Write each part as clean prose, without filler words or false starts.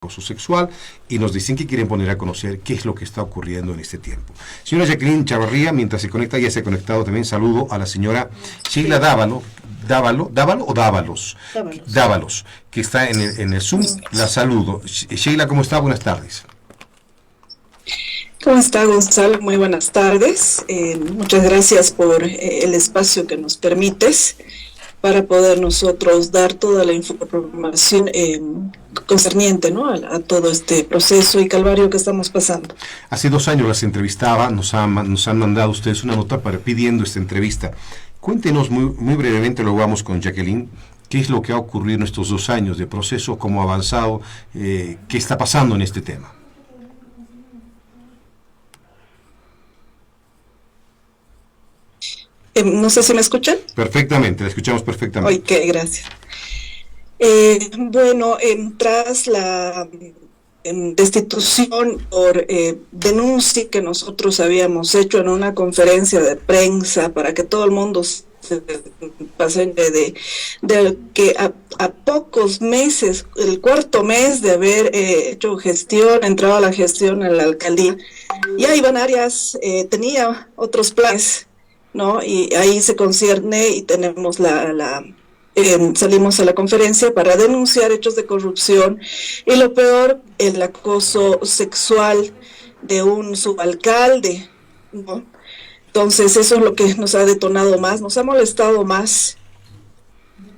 acoso sexual y nos dicen que quieren poner a conocer qué es lo que está ocurriendo en este tiempo. Señora Jacqueline Chavarría, mientras se conecta, ya se ha conectado también, saludo a la señora Sheila Dávalos, que está en el Zoom, la saludo. Sheila, ¿cómo está? Buenas tardes. ¿Cómo está, Gonzalo? Muy buenas tardes. Muchas gracias por el espacio que nos permites para poder nosotros dar toda la información concerniente, ¿no?, a todo este proceso y calvario que estamos pasando. Hace 2 años las entrevistaba, nos han mandado ustedes una nota pidiendo esta entrevista. Cuéntenos muy brevemente, luego vamos con Jacqueline, qué es lo que ha ocurrido en estos 2 años de proceso, cómo ha avanzado, qué está pasando en este tema. No sé si me escuchan. Perfectamente, la escuchamos perfectamente. Ok, gracias. Bueno, tras la destitución por denuncia que nosotros habíamos hecho en una conferencia de prensa para que todo el mundo se pase de que a pocos meses, el 4.º mes de haber hecho gestión, entrado a la gestión en la alcaldía, ya Iván Arias tenía otros planes, ¿no? Y ahí se concierne y tenemos salimos a la conferencia para denunciar hechos de corrupción y lo peor, el acoso sexual de un subalcalde, ¿no? Entonces eso es lo que nos ha detonado más, nos ha molestado más,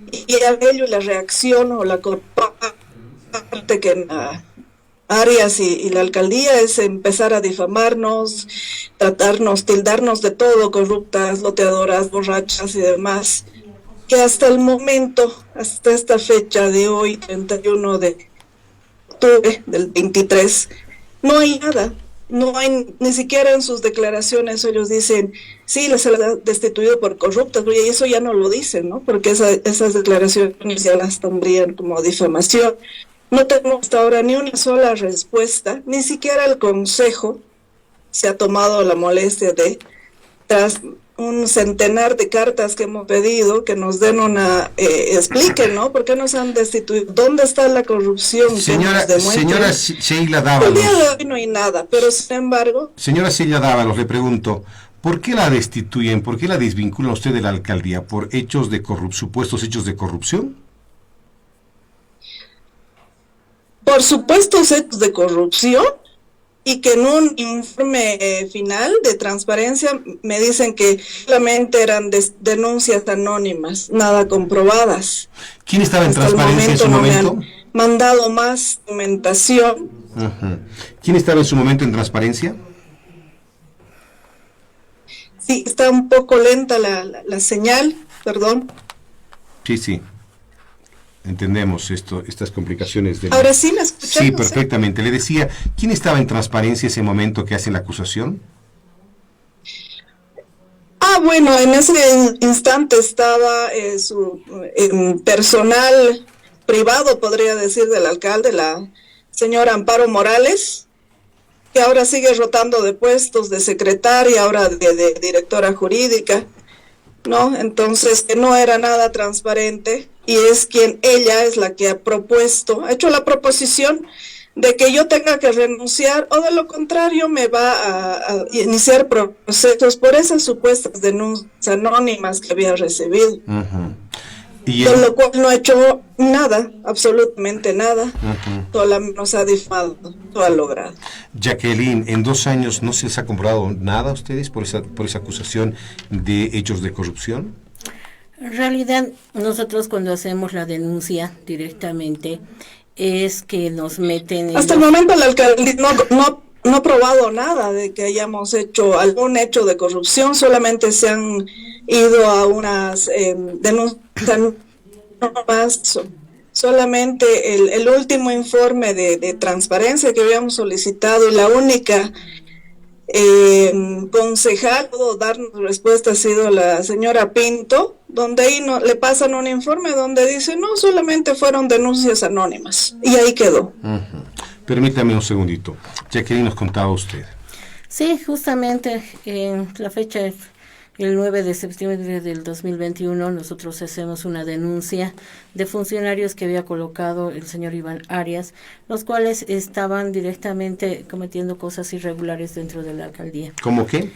y a ello la reacción o la parte que Arias y la alcaldía es empezar a difamarnos, tildarnos de todo, corruptas, loteadoras, borrachas y demás, que hasta el momento, hasta esta fecha de hoy, 31 de octubre del 23, no hay nada, no hay, ni siquiera en sus declaraciones ellos dicen, sí, les ha destituido por corruptas, y eso ya no lo dicen, ¿no? Porque esas declaraciones ya las tendrían como difamación. No tenemos hasta ahora ni una sola respuesta, ni siquiera el Consejo se ha tomado la molestia de, tras un centenar de cartas que hemos pedido, que nos den expliquen, ¿no? ¿Por qué nos han destituido? ¿Dónde está la corrupción? Señora Sheila Dávalos. El día de hoy no hay nada, pero sin embargo... Señora Sheila Dávalos, le pregunto, ¿por qué la destituyen? ¿Por qué la desvinculan usted de la alcaldía? ¿Por hechos de supuestos hechos de corrupción? Por supuestos hechos de corrupción, y que en un informe final de transparencia me dicen que solamente eran denuncias anónimas, nada comprobadas. ¿Quién estaba en transparencia en su momento? No me han mandado más documentación. ¿Quién estaba en su momento en transparencia? Sí, está un poco lenta la señal, perdón. Sí. Entendemos estas complicaciones. Ahora sí me escuchamos. Sí, perfectamente. Le decía, ¿quién estaba en transparencia ese momento que hacen la acusación? Bueno, en ese instante estaba su personal privado, podría decir, del alcalde, la señora Amparo Morales, que ahora sigue rotando de puestos de secretaria, ahora de directora jurídica, ¿no? Entonces, que no era nada transparente, y ella es la que ha hecho la proposición de que yo tenga que renunciar, o de lo contrario me va a iniciar procesos por esas supuestas denuncias anónimas que había recibido. Con lo cual no ha hecho nada, absolutamente nada. Solamente nos ha difamado, no ha logrado. Jacqueline, en 2 años no se les ha comprobado nada a ustedes por esa acusación de hechos de corrupción. En realidad, nosotros cuando hacemos la denuncia directamente es que nos meten... Hasta el momento la alcaldía no ha probado nada de que hayamos hecho algún hecho de corrupción, solamente se han ido a unas denuncias más. Solamente el último informe de transparencia que habíamos solicitado, y la única concejal pudo darnos respuesta ha sido la señora Pinto, donde ahí le pasan un informe donde dice, no, solamente fueron denuncias anónimas, y ahí quedó. Permítame un segundito. Jacqueline, nos contaba usted. Sí, justamente la fecha el 9 de septiembre del 2021 nosotros hacemos una denuncia de funcionarios que había colocado el señor Iván Arias, los cuales estaban directamente cometiendo cosas irregulares dentro de la alcaldía. ¿Cómo qué?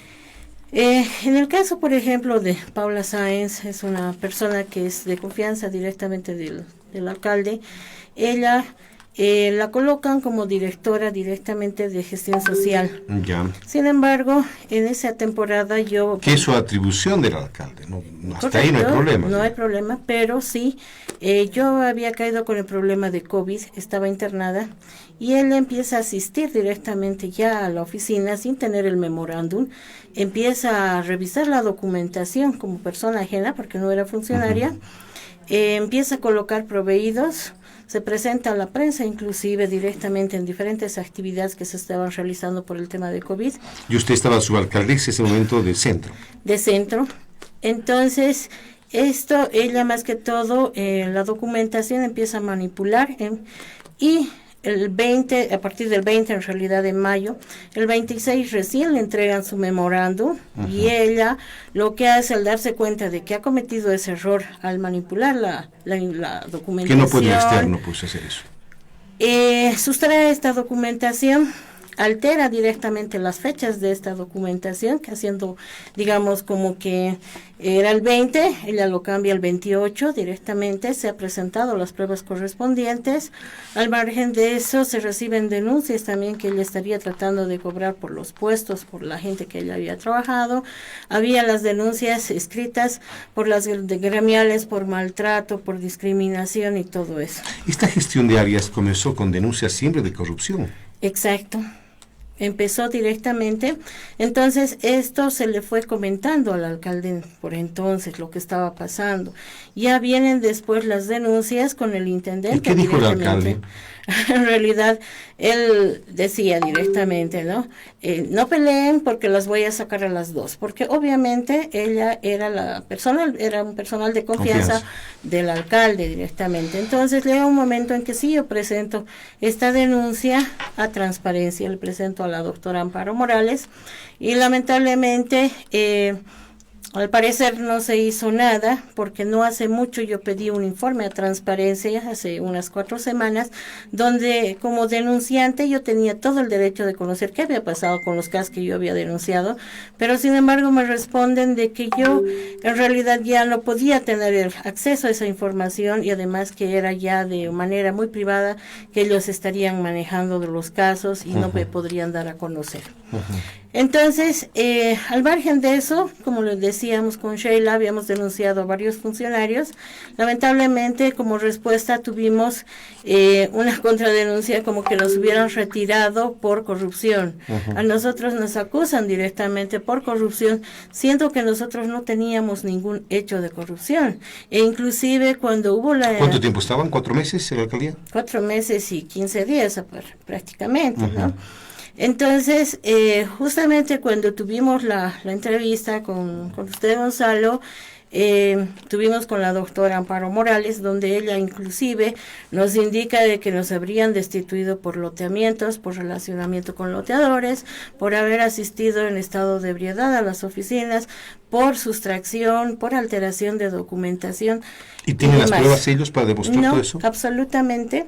En el caso, por ejemplo, de Paula Sáenz, es una persona que es de confianza directamente del alcalde. Ella la colocan como directora directamente de gestión social. Ya. Sin embargo, en esa temporada yo... ¿Qué es su atribución del alcalde? No, hasta Correcto, ahí no hay problema. No hay problema, pero sí, yo había caído con el problema de COVID, estaba internada, y él empieza a asistir directamente ya a la oficina sin tener el memorándum, empieza a revisar la documentación como persona ajena, porque no era funcionaria, empieza a colocar proveídos, se presenta a la prensa inclusive directamente en diferentes actividades que se estaban realizando por el tema de COVID. Y usted estaba subalcaldesa en ese momento del centro. De centro. Entonces, ella más que todo, la documentación empieza a manipular y el 20, a partir del 20 en realidad de mayo, el 26 recién le entregan su memorándum y ella lo que hace al darse cuenta de que ha cometido ese error al manipular la documentación. Que no puede un externo pues hacer eso. Sustrae esta documentación, altera directamente las fechas de esta documentación, que haciendo, digamos, como que era el 20, ella lo cambia al 28 directamente, se ha presentado las pruebas correspondientes. Al margen de eso, se reciben denuncias también que ella estaría tratando de cobrar por los puestos, por la gente que ella había trabajado. Había las denuncias escritas por las gremiales, por maltrato, por discriminación y todo eso. Esta gestión de Arias comenzó con denuncias siempre de corrupción. Exacto. Empezó directamente, entonces esto se le fue comentando al alcalde por entonces lo que estaba pasando. Ya vienen después las denuncias con el intendente. ¿Y qué dijo el alcalde? En realidad, él decía directamente, ¿no? No peleen porque las voy a sacar a las dos, porque obviamente ella era era un personal de confianza del alcalde directamente. Entonces llega un momento en que sí, yo presento esta denuncia a Transparencia, le presento a la doctora Amparo Morales y lamentablemente al parecer no se hizo nada, porque no hace mucho yo pedí un informe a Transparencia, hace unas 4 semanas, donde como denunciante yo tenía todo el derecho de conocer qué había pasado con los casos que yo había denunciado, pero sin embargo me responden de que yo en realidad ya no podía tener el acceso a esa información y además que era ya de manera muy privada que ellos estarían manejando de los casos y no me podrían dar a conocer. Entonces, al margen de eso, como les decíamos con Sheila, habíamos denunciado a varios funcionarios. Lamentablemente, como respuesta tuvimos una contradenuncia como que los hubieran retirado por corrupción. A nosotros nos acusan directamente por corrupción, siendo que nosotros no teníamos ningún hecho de corrupción. E inclusive cuando hubo la... ¿Cuánto tiempo estaban? ¿4 meses en la alcaldía? 4 meses y 15 días prácticamente, ¿no? Entonces, justamente cuando tuvimos la entrevista con usted, Gonzalo, tuvimos con la doctora Amparo Morales, donde ella inclusive nos indica de que nos habrían destituido por loteamientos, por relacionamiento con loteadores, por haber asistido en estado de ebriedad a las oficinas, por sustracción, por alteración de documentación. ¿Y tienen las pruebas ellos para demostrar todo eso? No, absolutamente.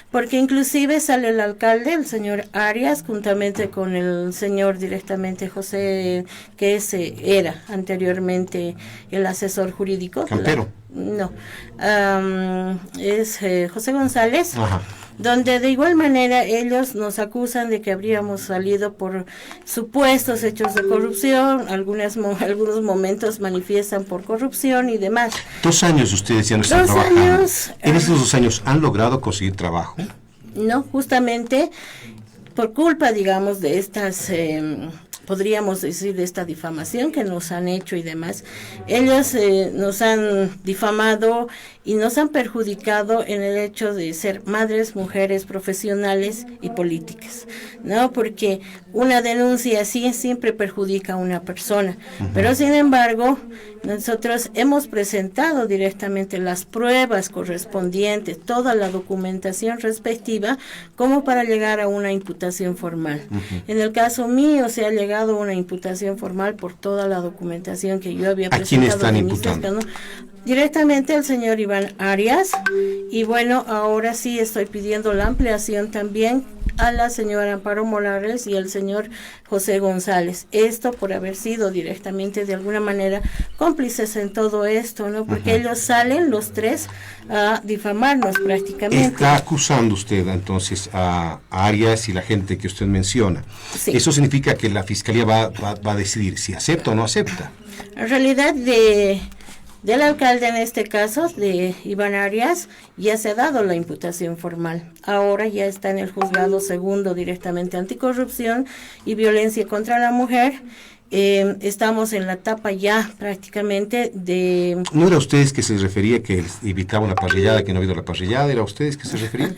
Porque inclusive sale el alcalde, el señor Arias, juntamente con el señor directamente José, que era anteriormente el asesor jurídico. ¿Campero? Es José González. Ajá. Donde de igual manera ellos nos acusan de que habríamos salido por supuestos hechos de corrupción, algunos momentos manifiestan por corrupción y demás. 2 años ustedes ya no están trabajando. 2 años. ¿En esos 2 años han logrado conseguir trabajo? No, justamente por culpa, digamos, de estas... podríamos decir de esta difamación que nos han hecho y demás. Ellos nos han difamado y nos han perjudicado en el hecho de ser madres, mujeres, profesionales y políticas, ¿no? Porque una denuncia así siempre perjudica a una persona, pero sin embargo, nosotros hemos presentado directamente las pruebas correspondientes, toda la documentación respectiva, como para llegar a una imputación formal. En el caso mío se ha llegado a una imputación formal por toda la documentación que yo había presentado. ¿A quién están imputando? Directamente al señor Iván Arias, y bueno, ahora sí estoy pidiendo la ampliación también a la señora Amparo Morales y al señor José González. Esto por haber sido directamente de alguna manera cómplices en todo esto, ¿no? Porque ellos salen los tres a difamarnos prácticamente. Está acusando usted entonces a Arias y la gente que usted menciona. Sí. Eso significa que la fiscalía va a decidir si acepta o no acepta. En realidad del alcalde en este caso, de Iván Arias, ya se ha dado la imputación formal. Ahora ya está en el juzgado segundo directamente anticorrupción y violencia contra la mujer. Estamos en la etapa ya prácticamente de... ¿No era ustedes que se refería que evitaba una parrillada, que no ha habido la parrillada? ¿Era ustedes que se referían?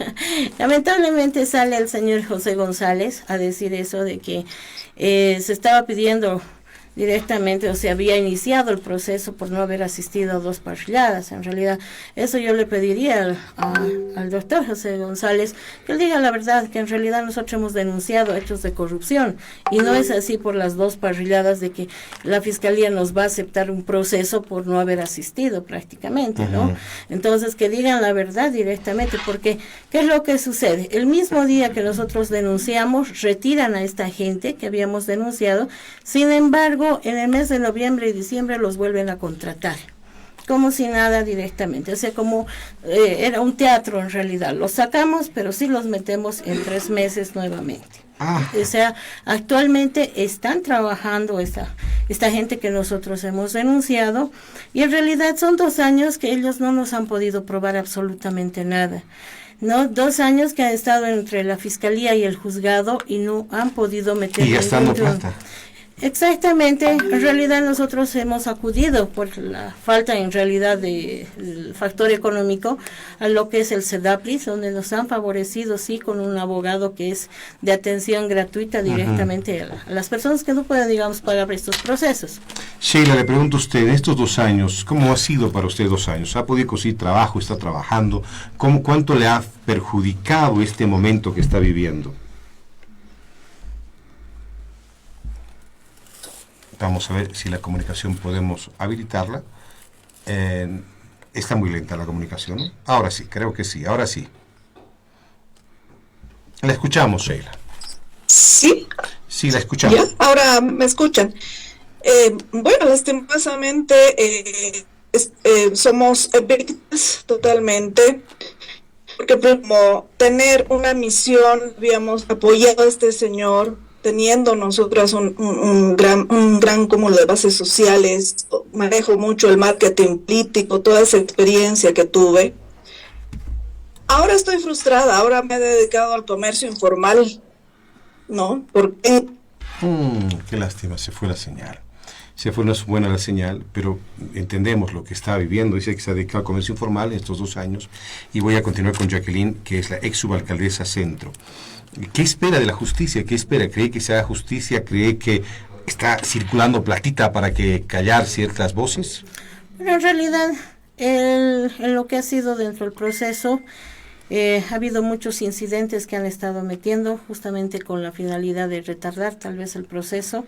Lamentablemente sale el señor José González a decir eso de que se estaba pidiendo directamente, o se había iniciado el proceso por no haber asistido a 2 parrilladas. En realidad, eso yo le pediría al doctor José González que él diga la verdad, que en realidad nosotros hemos denunciado hechos de corrupción, y no es así por las 2 parrilladas de que la fiscalía nos va a aceptar un proceso por no haber asistido prácticamente, ¿no? Entonces, que digan la verdad directamente, porque ¿qué es lo que sucede? El mismo día que nosotros denunciamos, retiran a esta gente que habíamos denunciado. Sin embargo, en el mes de noviembre y diciembre los vuelven a contratar, como si nada directamente, o sea, como era un teatro en realidad. Los sacamos, pero sí los metemos en 3 meses nuevamente. O sea, actualmente están trabajando esta gente que nosotros hemos denunciado, y en realidad son 2 años que ellos no nos han podido probar absolutamente nada. ¿No? 2 años que han estado entre la fiscalía y el juzgado y no han podido meter... Y gastando plata. Exactamente, en realidad nosotros hemos acudido por la falta en realidad del factor económico a lo que es el CEDAPLIS, donde nos han favorecido sí con un abogado que es de atención gratuita directamente a las personas que no pueden, digamos, pagar estos procesos. Sheila, le pregunto a usted, en estos 2 años, ¿cómo ha sido para usted 2 años? ¿Ha podido conseguir trabajo? ¿Está trabajando? ¿Cuánto le ha perjudicado este momento que está viviendo? Vamos a ver si la comunicación podemos habilitarla. Está muy lenta la comunicación, ¿no? Ahora sí, creo que sí, ahora sí. La escuchamos, Sheila. Sí. Sí, la escuchamos. ¿Ya? Ahora me escuchan. Bueno, lastimosamente somos víctimas totalmente, porque como tener una misión, habíamos apoyado a este señor, teniendo nosotras un gran cúmulo de bases sociales, manejo mucho el marketing político, toda esa experiencia que tuve. Ahora estoy frustrada, ahora me he dedicado al comercio informal, ¿no? Porque... qué lástima, se fue la señal. Se fue, no es buena la señal, pero entendemos lo que está viviendo. Dice que se ha dedicado al comercio informal en estos 2 años. Y voy a continuar con Jacqueline, que es la ex subalcaldesa Centro. ¿Qué espera de la justicia? ¿Qué espera? ¿Cree que se haga justicia? ¿Cree que está circulando platita para que callar ciertas voces? Bueno, en realidad, en lo que ha sido dentro del proceso, ha habido muchos incidentes que han estado metiendo justamente con la finalidad de retardar tal vez el proceso.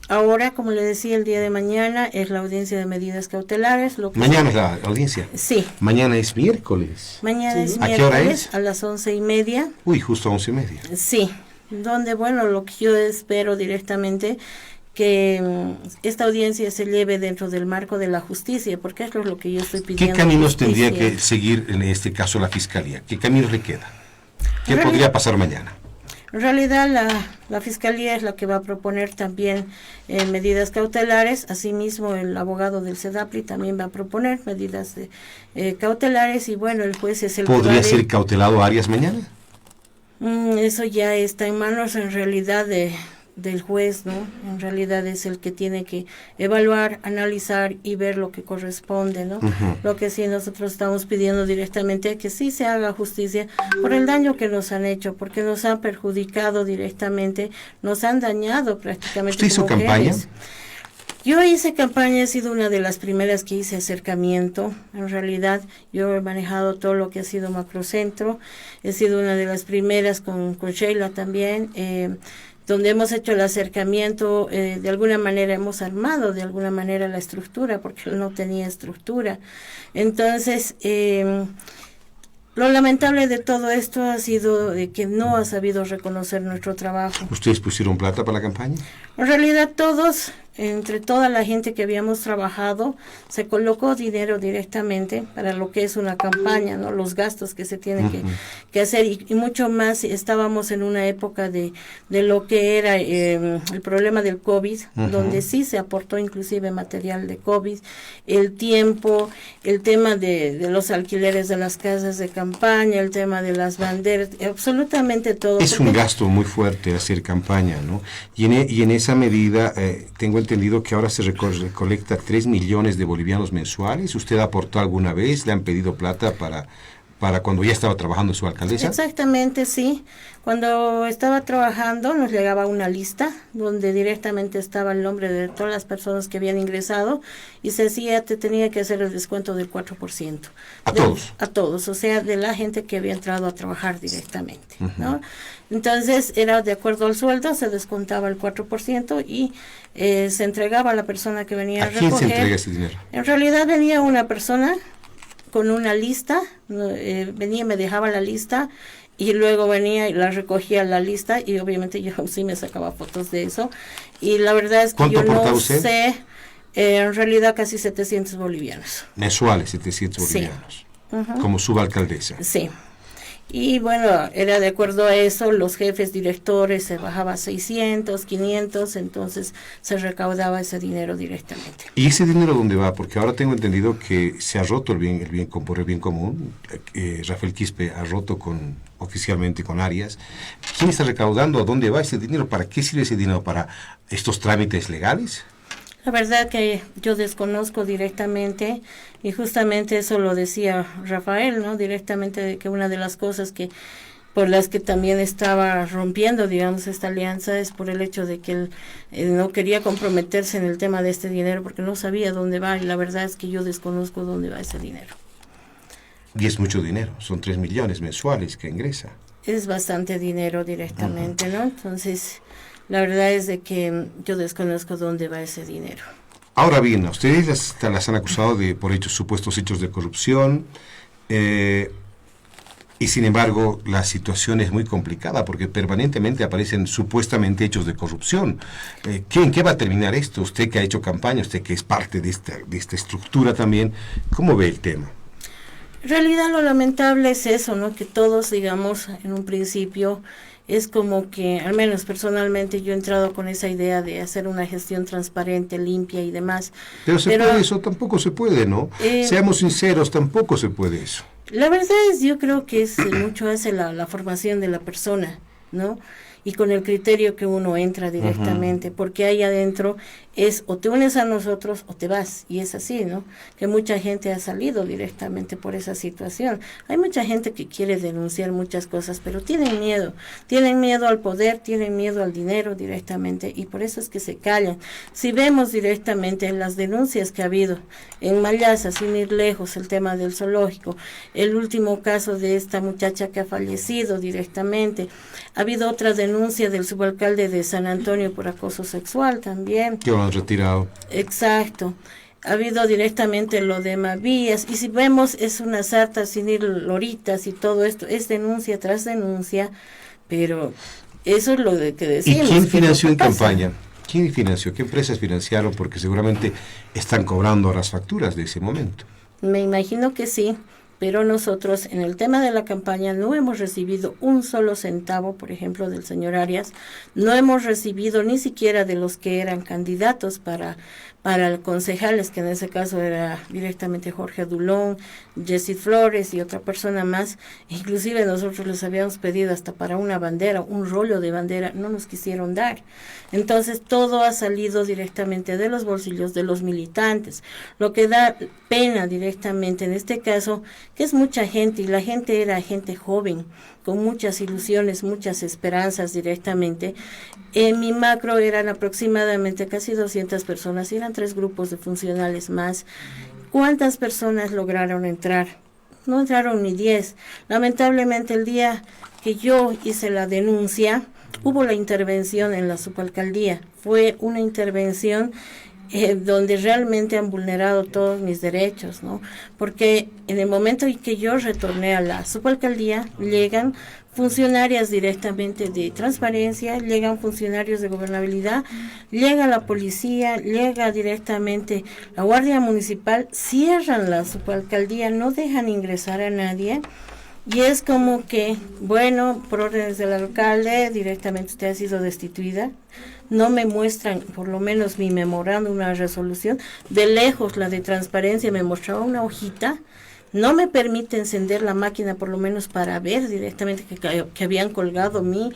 Ahora, como le decía, el día de mañana es la audiencia de medidas cautelares. Mañana es la audiencia. Sí. Mañana es miércoles. Mañana es ¿A miércoles. qué hora es? A las 11:30. Uy, justo a 11:30. Sí, donde, bueno, lo que yo espero directamente que esta audiencia se lleve dentro del marco de la justicia, porque eso es lo que yo estoy pidiendo. ¿Qué caminos tendría que seguir en este caso la Fiscalía? ¿Qué caminos le queda? ¿Qué podría pasar mañana? En realidad la Fiscalía es la que va a proponer también medidas cautelares. Asimismo, el abogado del CEDAPLI también va a proponer medidas cautelares, y bueno, el juez es el que ¿Podría ser cautelado Arias mañana? Eso ya está en manos en realidad del juez, ¿no? En realidad es el que tiene que evaluar, analizar y ver lo que corresponde, ¿no? Lo que sí nosotros estamos pidiendo directamente es que sí se haga justicia por el daño que nos han hecho, porque nos han perjudicado directamente, nos han dañado prácticamente. ¿Usted hizo campaña? Yo hice campaña, he sido una de las primeras que hice acercamiento. En realidad, yo he manejado todo lo que ha sido Macrocentro. He sido una de las primeras con Sheila también, donde hemos hecho el acercamiento. De alguna manera hemos armado de alguna manera la estructura, porque él no tenía estructura. Entonces, lo lamentable de todo esto ha sido de que no ha sabido reconocer nuestro trabajo. ¿Ustedes pusieron plata para la campaña? En realidad todos, entre toda la gente que habíamos trabajado, se colocó dinero directamente para lo que es una campaña, ¿no? Los gastos que se tienen que hacer y mucho más. Estábamos en una época de lo que era el problema del COVID, donde sí se aportó inclusive material de COVID, el tiempo, el tema de los alquileres de las casas de campaña, el tema de las banderas, absolutamente todo. Es un gasto muy fuerte hacer campaña, ¿no? Y en esa medida, tengo entendido que ahora se recolecta 3 millones de bolivianos mensuales. ¿Usted aportó alguna vez? ¿Le han pedido plata para cuando ya estaba trabajando su alcaldesa? Exactamente, sí. Cuando estaba trabajando nos llegaba una lista donde directamente estaba el nombre de todas las personas que habían ingresado y se decía, te tenía que hacer el descuento del 4%. ¿A todos? A todos, o sea, de la gente que había entrado a trabajar directamente, ¿no? Entonces era de acuerdo al sueldo, se descontaba el 4% y se entregaba a la persona que venía a recoger. ¿A quién se entrega ese dinero? En realidad venía una persona con una lista, venía y me dejaba la lista y luego venía y la recogía la lista y obviamente yo sí me sacaba fotos de eso y la verdad es que yo no sé, en realidad casi 700 bolivianos. Mensuales, 700 bolivianos, como subalcaldesa. Sí. Y bueno, era de acuerdo a eso, los jefes directores se bajaba a 600, 500, entonces se recaudaba ese dinero directamente. ¿Y ese dinero dónde va? Porque ahora tengo entendido que se ha roto por el bien común. Rafael Quispe ha roto oficialmente con Arias. ¿Quién está recaudando? ¿A dónde va ese dinero? ¿Para qué sirve ese dinero? ¿Para estos trámites legales? La verdad que yo desconozco directamente y justamente eso lo decía Rafael, ¿no? Directamente de que una de las cosas que por las que también estaba rompiendo, digamos, esta alianza es por el hecho de que él no quería comprometerse en el tema de este dinero porque no sabía dónde va y la verdad es que yo desconozco dónde va ese dinero. Y es mucho dinero, son 3 millones mensuales que ingresa. Es bastante dinero directamente, ¿no? Entonces, la verdad es de que yo desconozco dónde va ese dinero. Ahora bien, a ustedes las han acusado por supuestos hechos de corrupción, y sin embargo la situación es muy complicada porque permanentemente aparecen supuestamente hechos de corrupción. ¿En qué va a terminar esto? Usted que ha hecho campaña, usted que es parte de esta estructura también, ¿cómo ve el tema? En realidad lo lamentable es eso, ¿no? Que todos, digamos, en un principio es como que, al menos personalmente, yo he entrado con esa idea de hacer una gestión transparente, limpia y demás. Pero puede eso, tampoco se puede, ¿no? Seamos sinceros, tampoco se puede eso. La verdad es, yo creo que es mucho hace la formación de la persona, ¿no? Y con el criterio que uno entra directamente, porque ahí adentro es o te unes a nosotros o te vas, y es así, ¿no? Que mucha gente ha salido directamente por esa situación. Hay mucha gente que quiere denunciar muchas cosas, pero tienen miedo al poder, tienen miedo al dinero directamente, y por eso es que se callan. Si vemos directamente las denuncias que ha habido en Mallasa, sin ir lejos, el tema del zoológico, el último caso de esta muchacha que ha fallecido directamente, ha habido otra denuncia del subalcalde de San Antonio por acoso sexual también. Que lo han retirado. Exacto. Ha habido directamente lo de Mavías, y si vemos es una sarta sin ir loritas y todo esto, es denuncia tras denuncia, pero eso es lo de que decimos. ¿Y quién financió en campaña? ¿Quién financió? ¿Qué empresas financiaron? Porque seguramente están cobrando las facturas de ese momento. Me imagino que sí, pero nosotros en el tema de la campaña no hemos recibido un solo centavo, por ejemplo, del señor Arias, no hemos recibido ni siquiera de los que eran candidatos para concejales, que en ese caso era directamente Jorge Dulón, Jessy Flores y otra persona más. Inclusive nosotros les habíamos pedido hasta para una bandera, un rollo de bandera, no nos quisieron dar. Entonces todo ha salido directamente de los bolsillos de los militantes, lo que da pena directamente en este caso, que es mucha gente, y la gente era gente joven, con muchas ilusiones, muchas esperanzas directamente. En mi macro eran aproximadamente casi 200 personas, y eran 3 grupos de funcionales más. ¿Cuántas personas lograron entrar? No entraron ni 10. Lamentablemente el día que yo hice la denuncia, hubo la intervención en la subalcaldía. Fue una intervención donde realmente han vulnerado todos mis derechos, ¿no? Porque en el momento en que yo retorné a la subalcaldía, llegan funcionarias directamente de transparencia, llegan funcionarios de gobernabilidad, llega la policía, llega directamente la Guardia Municipal, cierran la subalcaldía, no dejan ingresar a nadie. Y es como que, bueno, por órdenes del alcalde, directamente usted ha sido destituida. No me muestran, por lo menos mi memorándum, una resolución. De lejos, la de transparencia me mostraba una hojita. No me permite encender la máquina, por lo menos para ver directamente que habían colgado mi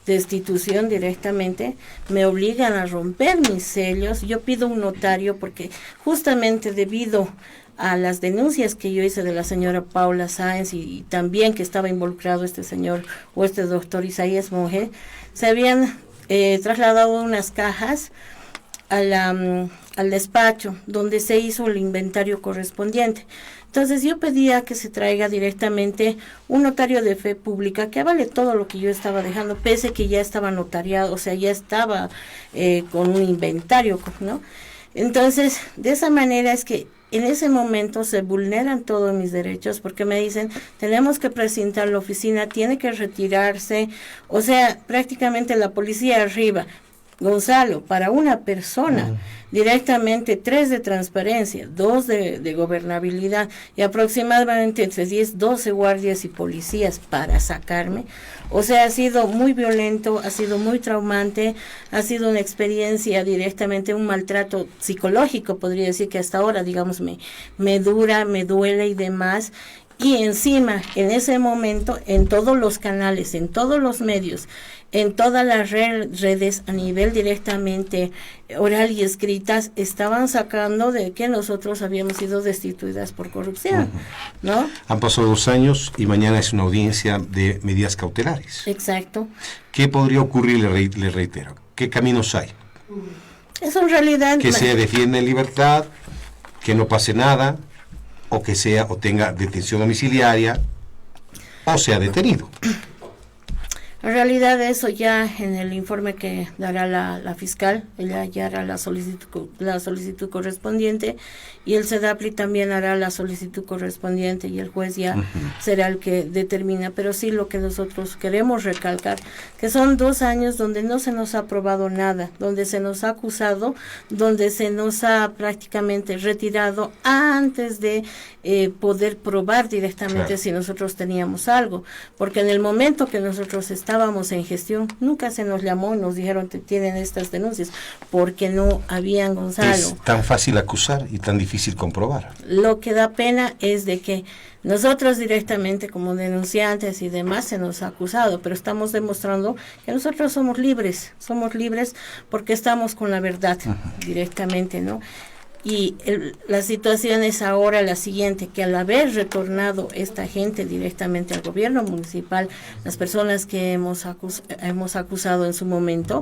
destitución directamente. Me obligan a romper mis sellos. Yo pido un notario porque justamente debido a las denuncias que yo hice de la señora Paula Sáenz y también que estaba involucrado este señor o este doctor Isaías Monge, se habían trasladado unas cajas al despacho donde se hizo el inventario correspondiente. Entonces yo pedía que se traiga directamente un notario de fe pública que avale todo lo que yo estaba dejando, pese que ya estaba notariado, o sea, ya estaba con un inventario, ¿no? Entonces, de esa manera es que en ese momento se vulneran todos mis derechos porque me dicen, tenemos que presentar la oficina, tiene que retirarse, o sea, prácticamente la policía arriba. Gonzalo, para una persona, directamente 3 de transparencia, 2 de gobernabilidad y aproximadamente entre 10, 12 guardias y policías para sacarme. O sea, ha sido muy violento, ha sido muy traumante, ha sido una experiencia directamente, un maltrato psicológico, podría decir que hasta ahora, digamos, me dura, me duele y demás. Y encima, en ese momento, en todos los canales, en todos los medios, en todas las redes a nivel directamente oral y escritas, estaban sacando de que nosotros habíamos sido destituidas por corrupción, ¿no? Han pasado 2 años y mañana es una audiencia de medidas cautelares. Exacto. ¿Qué podría ocurrir, le reitero? ¿Qué caminos hay? Eso en realidad... Que se defienda en libertad, que no pase nada, o que sea o tenga detención domiciliaria, o sea detenido. En realidad eso ya en el informe que dará la fiscal, ella ya hará la solicitud correspondiente y el CEDAPRI también hará la solicitud correspondiente y el juez ya será el que determina. Pero sí lo que nosotros queremos recalcar, que son 2 años donde no se nos ha probado nada, donde se nos ha acusado, donde se nos ha prácticamente retirado antes de poder probar directamente si nosotros teníamos algo, porque en el momento que nosotros estábamos en gestión, nunca se nos llamó y nos dijeron que tienen estas denuncias, porque no habían, Gonzalo. Es tan fácil acusar y tan difícil comprobar. Lo que da pena es de que nosotros directamente como denunciantes y demás se nos ha acusado, pero estamos demostrando que nosotros somos libres porque estamos con la verdad directamente, ¿no? Y la situación es ahora la siguiente, que al haber retornado esta gente directamente al gobierno municipal, las personas que hemos acusado en su momento,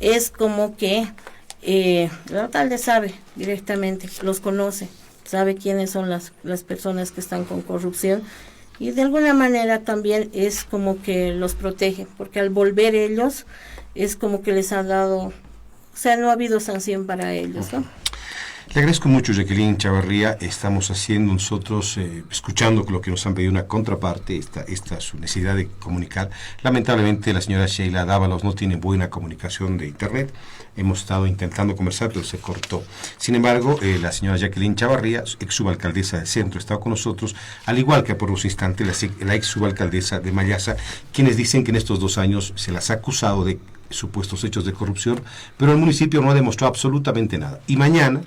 es como que el alcalde sabe directamente, los conoce, sabe quiénes son las personas que están con corrupción y de alguna manera también es como que los protege, porque al volver ellos es como que les ha dado, o sea, no ha habido sanción para ellos, ¿no? Le agradezco mucho, Jacqueline Chavarría. Estamos haciendo nosotros, escuchando lo que nos han pedido una contraparte, esta su necesidad de comunicar. Lamentablemente la señora Sheila Dávalos no tiene buena comunicación de internet. Hemos estado intentando conversar, pero se cortó. Sin embargo, la señora Jacqueline Chavarría, ex subalcaldesa del centro, está con nosotros, al igual que por unos instantes la ex subalcaldesa de Mayasa, quienes dicen que en estos 2 años se las ha acusado de supuestos hechos de corrupción, pero el municipio no ha demostrado absolutamente nada. Y mañana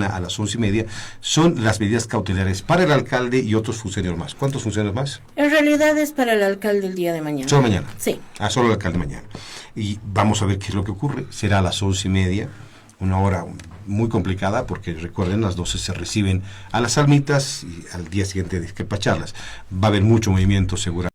a las 11:30, son las medidas cautelares para el alcalde y otros funcionarios más. ¿Cuántos funcionarios más? En realidad es para el alcalde el día de mañana. ¿Solo mañana? Sí. Solo el alcalde mañana. Y vamos a ver qué es lo que ocurre. Será a las 11:30, una hora muy complicada, porque recuerden, las 12 se reciben a las almitas y al día siguiente despacharlas. Va a haber mucho movimiento seguramente.